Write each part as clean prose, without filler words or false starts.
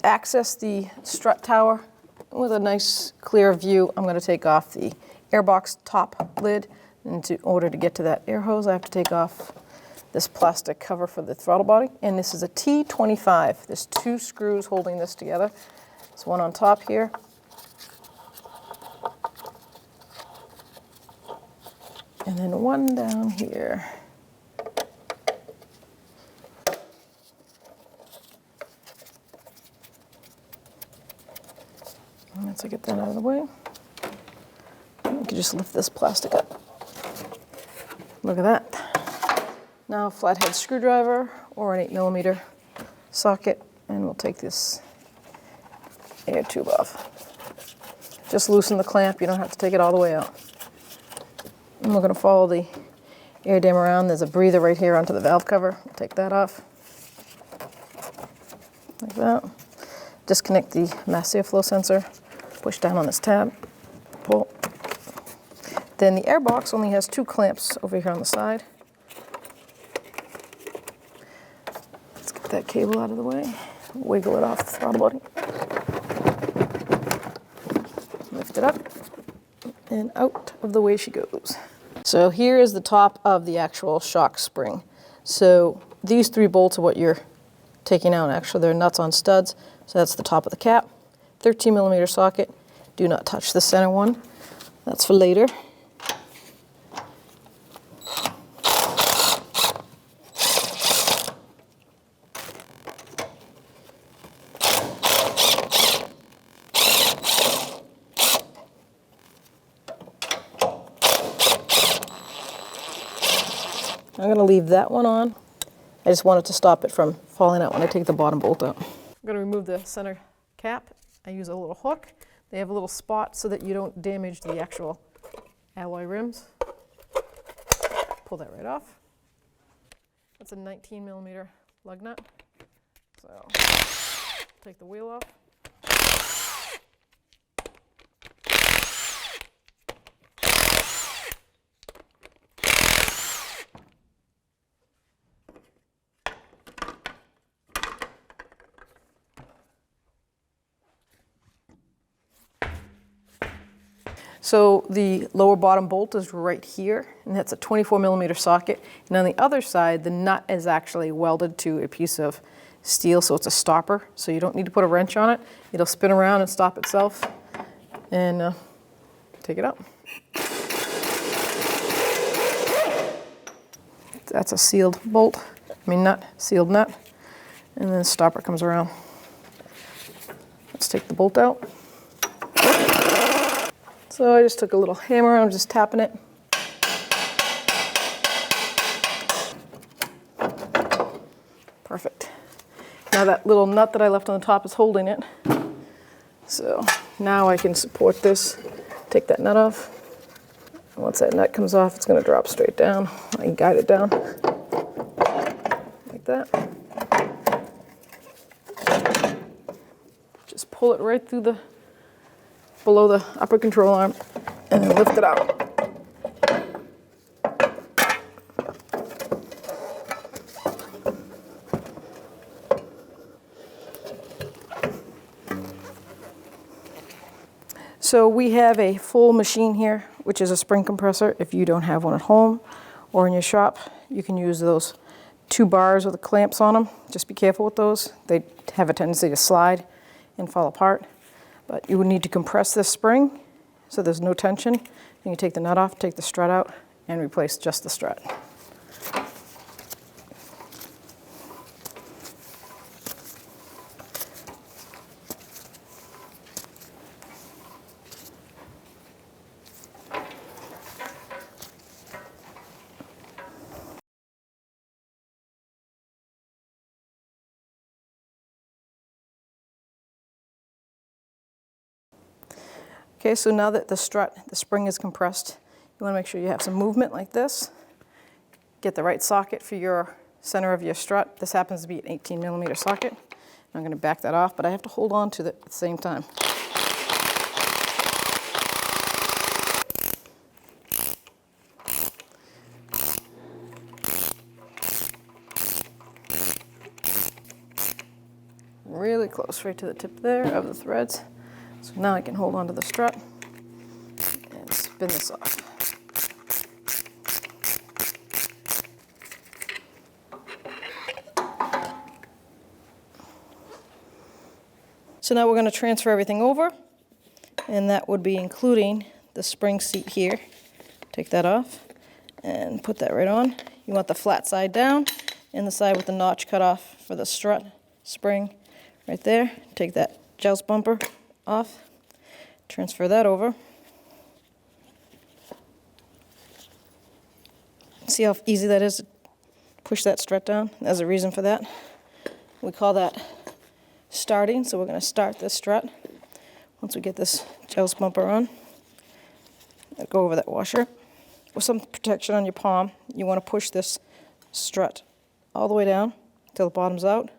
access the strut tower with a nice clear view, I'm going to take off the airbox top lid. And in order to get to that air hose, I have to take off this plastic cover for the throttle body. And this is a T25. There's 2 screws holding this together. There's one on top here. And then one down here. Once I get that out of the way, you can just lift this plastic up. Look at that. Now a flathead screwdriver or an 8mm socket, and we'll take this air tube off. Just loosen the clamp, you don't have to take it all the way out. And we're going to follow the air dam around. There's a breather right here onto the valve cover. We'll take that off. Like that. Disconnect the mass airflow sensor. Push down on this tab. Pull. Then the air box only has 2 clamps over here on the side. Let's get that cable out of the way. Wiggle it off the throttle body. Lift it up. And out of the way she goes. So here is the top of the actual shock spring. So these 3 bolts are what you're taking out. Actually, they're nuts on studs. So that's the top of the cap. 13mm socket. Do not touch the center one. That's for later. I'm going to leave that one on. I just wanted to stop it from falling out when I take the bottom bolt out. I'm going to remove the center cap. I use a little hook. They have a little spot so that you don't damage the actual alloy rims. Pull that right off. That's a 19mm lug nut. So take the wheel off. So the lower bottom bolt is right here, and that's a 24mm socket. And on the other side, the nut is actually welded to a piece of steel, so it's a stopper. So you don't need to put a wrench on it. It'll spin around and stop itself. And take it out. That's a sealed bolt, nut, sealed nut. And then the stopper comes around. Let's take the bolt out. So I just took a little hammer, I'm just tapping it. Perfect. Now that little nut that I left on the top is holding it. So now I can support this, take that nut off. And once that nut comes off, it's going to drop straight down. I can guide it down like that. Just pull it right through the below the upper control arm and then lift it out. So we have a full machine here, which is a spring compressor. If you don't have one at home or in your shop, you can use those 2 bars with the clamps on them. Just be careful with those. They have a tendency to slide and fall apart. But you would need to compress this spring so there's no tension. Then you take the nut off, take the strut out, and replace just the strut. Okay, so now that the spring is compressed, you want to make sure you have some movement like this. Get the right socket for your center of your strut. This happens to be an 18mm socket. I'm going to back that off, but I have to hold on to it at the same time. Really close, right to the tip there of the threads. So now I can hold onto the strut and spin this off. So now we're going to transfer everything over, and that would be including the spring seat here. Take that off and put that right on. You want the flat side down and the side with the notch cut off for the strut spring right there. Take that joust bumper off, transfer that over. See how easy that is to push that strut down? There's a reason for that. We call that starting, so we're going to start this strut. Once we get this joust bumper on, go over that washer. With some protection on your palm, you want to push this strut all the way down until the bottom's out.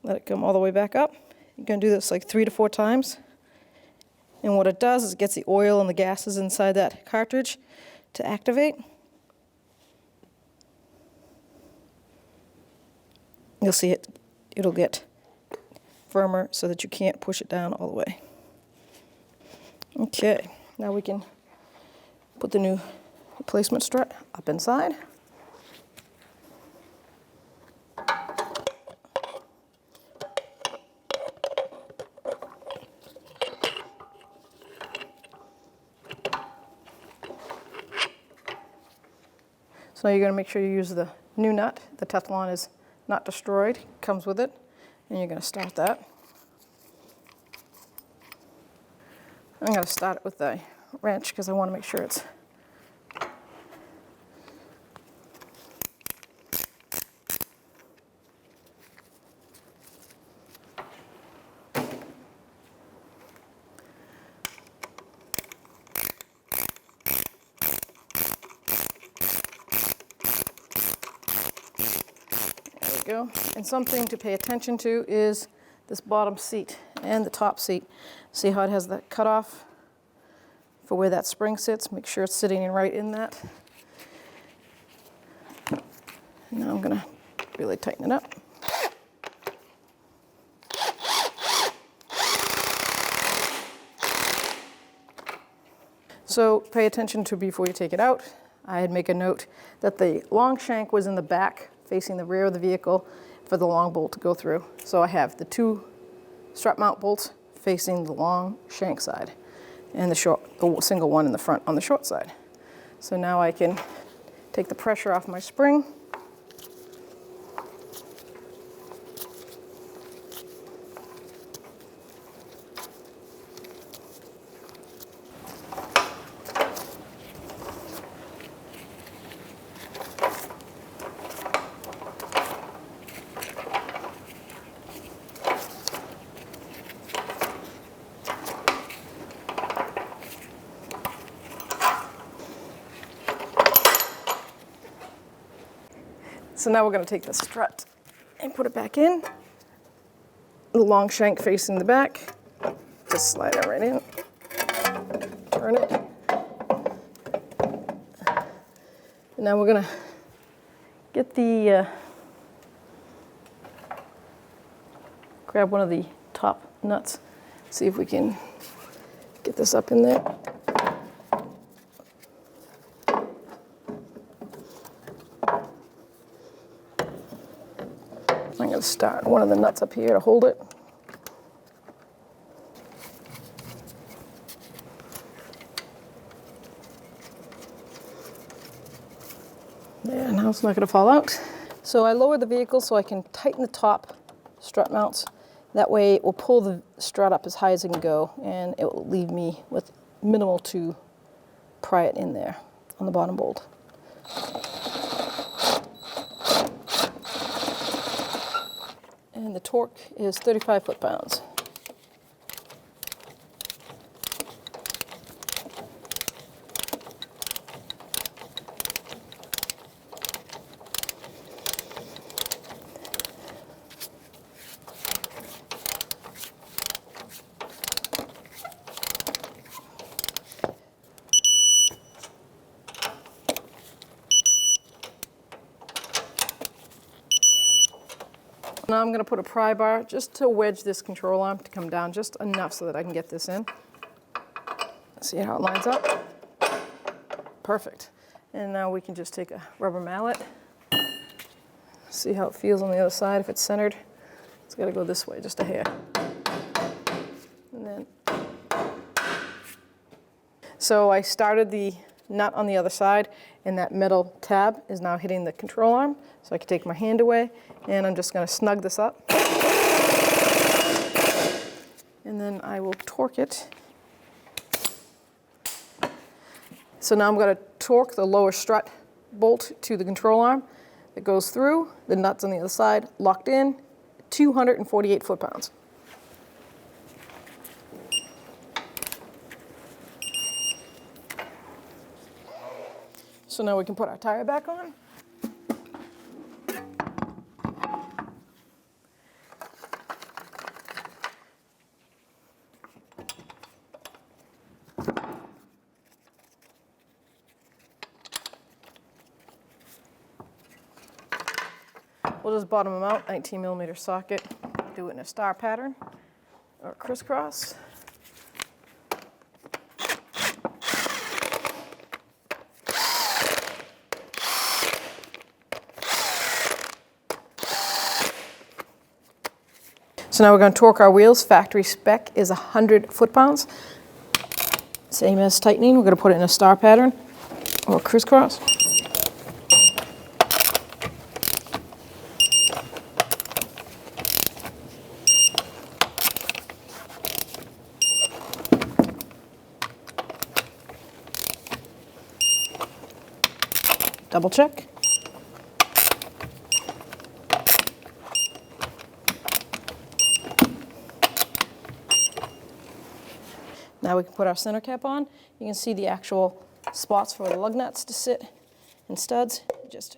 Let it come all the way back up. You're going to do this like 3 to 4 times. And what it does is it gets the oil and the gases inside that cartridge to activate. You'll see it'll get firmer so that you can't push it down all the way. Okay, now we can put the new replacement strut up inside. So now you're going to make sure you use the new nut. The Teflon is not destroyed, it comes with it. And you're going to start that. I'm going to start it with the wrench because I want to make sure it's go. And something to pay attention to is this bottom seat and the top seat. See how it has that cutoff for where that spring sits? Make sure it's sitting right in that. Now I'm going to really tighten it up. So pay attention to before you take it out. I'd make a note that the long shank was in the back facing the rear of the vehicle for the long bolt to go through. So I have the 2 strut mount bolts facing the long shank side and the single one in the front on the short side. So now I can take the pressure off my spring. So now we're going to take the strut and put it back in. The long shank facing the back. Just slide it right in. Turn it. And now we're going to get the, grab one of the top nuts. See if we can get this up in there. I'm going to start one of the nuts up here to hold it. There, now it's not going to fall out. So I lowered the vehicle so I can tighten the top strut mounts. That way it will pull the strut up as high as it can go, and it will leave me with minimal to pry it in there on the bottom bolt. And the torque is 35 foot-pounds. Now I'm going to put a pry bar just to wedge this control arm to come down just enough so that I can get this in. See how it lines up? Perfect. And now we can just take a rubber mallet. See how it feels on the other side if it's centered. It's got to go this way just a hair. And then, so I started the nut on the other side, and that metal tab is now hitting the control arm. So I can take my hand away, and I'm just going to snug this up. And then I will torque it. So now I'm going to torque the lower strut bolt to the control arm. It goes through, the nut's on the other side, locked in, 248 foot-pounds. So now we can put our tire back on. We'll just bottom them out, 19mm socket, do it in a star pattern or crisscross. So now we're going to torque our wheels. Factory spec is 100 foot-pounds. Same as tightening, we're going to put it in a star pattern or crisscross. Double check. Now we can put our center cap on. You can see the actual spots for the lug nuts to sit and studs. Just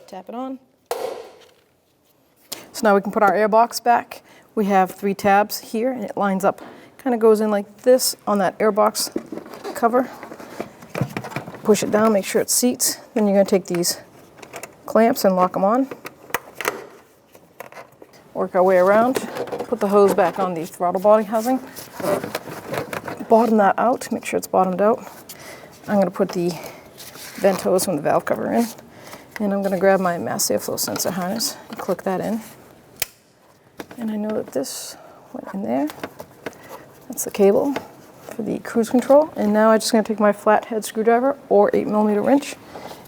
tap it on. So now we can put our air box back. We have 3 tabs here, and it lines up, kind of goes in like this on that air box cover. Push it down, make sure it seats. Then you're going to take these clamps and lock them on. Work our way around. Put the hose back on the throttle body housing. Bottom that out, make sure it's bottomed out. I'm going to put the vent hose from the valve cover in. And I'm going to grab my mass airflow sensor harness and click that in. And I know that this went in there. That's the cable for the cruise control. And now I'm just going to take my flathead screwdriver or 8mm wrench,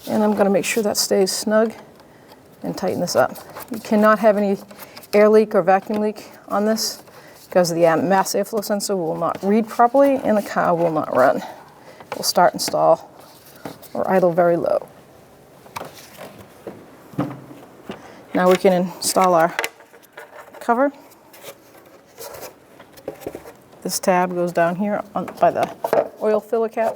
and I'm going to make sure that stays snug and tighten this up. You cannot have any air leak or vacuum leak on this because the mass airflow sensor will not read properly and the car will not run. It will start and stall or idle very low. Now we can install our cover. This tab goes down here by the oil filler cap.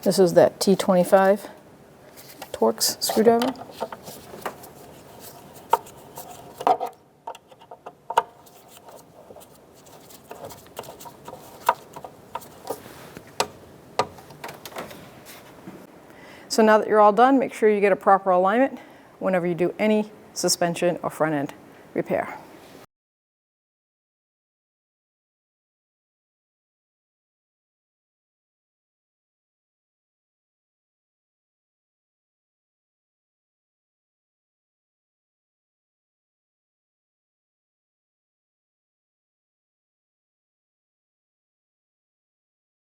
This is that T25 Torx screwdriver. So now that you're all done, make sure you get a proper alignment whenever you do any suspension or front end repair.